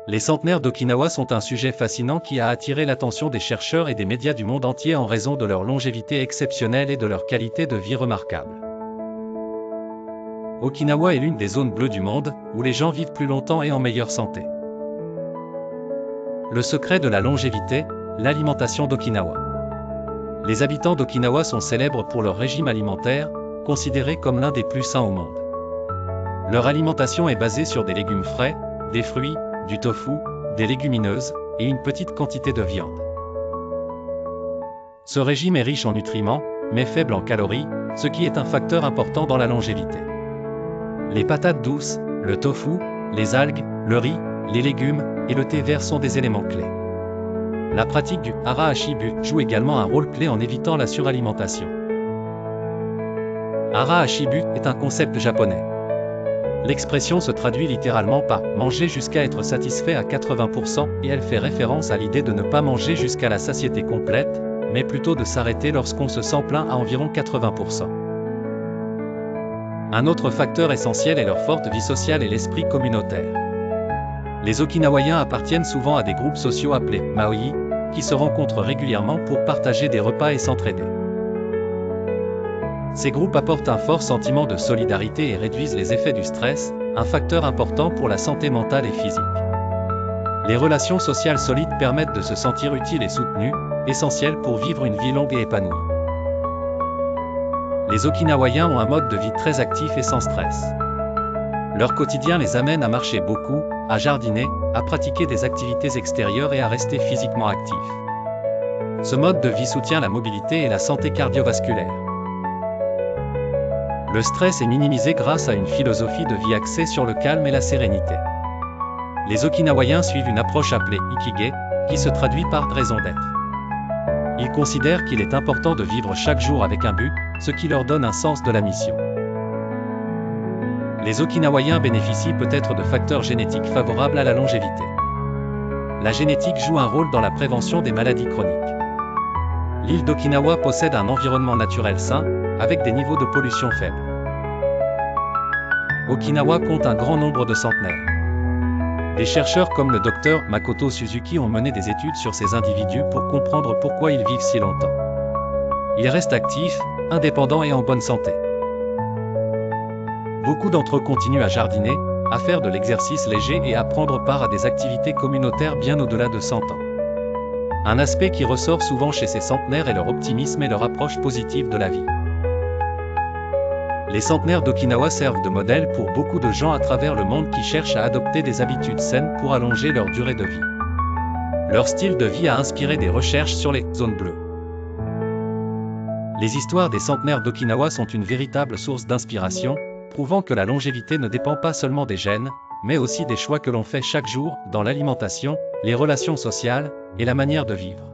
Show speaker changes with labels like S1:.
S1: Les centenaires d'Okinawa sont un sujet fascinant qui a attiré l'attention des chercheurs et des médias du monde entier en raison de leur longévité exceptionnelle et de leur qualité de vie remarquable. Okinawa est l'une des zones bleues du monde, où les gens vivent plus longtemps et en meilleure santé. Le secret de la longévité, l'alimentation d'Okinawa. Les habitants d'Okinawa sont célèbres pour leur régime alimentaire, considéré comme l'un des plus sains au monde. Leur alimentation est basée sur des légumes frais, des fruits, du tofu, des légumineuses, et une petite quantité de viande. Ce régime est riche en nutriments, mais faible en calories, ce qui est un facteur important dans la longévité. Les patates douces, le tofu, les algues, le riz, les légumes, et le thé vert sont des éléments clés. La pratique du hara hashibu joue également un rôle clé en évitant la suralimentation. Hara hashibu est un concept japonais. L'expression se traduit littéralement par « manger jusqu'à être satisfait à 80% » et elle fait référence à l'idée de ne pas manger jusqu'à la satiété complète, mais plutôt de s'arrêter lorsqu'on se sent plein à environ 80%. Un autre facteur essentiel est leur forte vie sociale et l'esprit communautaire. Les Okinawayens appartiennent souvent à des groupes sociaux appelés « maoi », qui se rencontrent régulièrement pour partager des repas et s'entraider. Ces groupes apportent un fort sentiment de solidarité et réduisent les effets du stress, un facteur important pour la santé mentale et physique. Les relations sociales solides permettent de se sentir utile et soutenu, essentiel pour vivre une vie longue et épanouie. Les Okinawayens ont un mode de vie très actif et sans stress. Leur quotidien les amène à marcher beaucoup, à jardiner, à pratiquer des activités extérieures et à rester physiquement actifs. Ce mode de vie soutient la mobilité et la santé cardiovasculaire. Le stress est minimisé grâce à une philosophie de vie axée sur le calme et la sérénité. Les Okinawayens suivent une approche appelée Ikigai, qui se traduit par raison d'être. Ils considèrent qu'il est important de vivre chaque jour avec un but, ce qui leur donne un sens de la mission. Les Okinawayens bénéficient peut-être de facteurs génétiques favorables à la longévité. La génétique joue un rôle dans la prévention des maladies chroniques. L'île d'Okinawa possède un environnement naturel sain, avec des niveaux de pollution faibles. Okinawa compte un grand nombre de centenaires. Des chercheurs comme le docteur Makoto Suzuki ont mené des études sur ces individus pour comprendre pourquoi ils vivent si longtemps. Ils restent actifs, indépendants et en bonne santé. Beaucoup d'entre eux continuent à jardiner, à faire de l'exercice léger et à prendre part à des activités communautaires bien au-delà de 100 ans. Un aspect qui ressort souvent chez ces centenaires est leur optimisme et leur approche positive de la vie. Les centenaires d'Okinawa servent de modèle pour beaucoup de gens à travers le monde qui cherchent à adopter des habitudes saines pour allonger leur durée de vie. Leur style de vie a inspiré des recherches sur les zones bleues. Les histoires des centenaires d'Okinawa sont une véritable source d'inspiration, prouvant que la longévité ne dépend pas seulement des gènes, mais aussi des choix que l'on fait chaque jour dans l'alimentation, les relations sociales et la manière de vivre.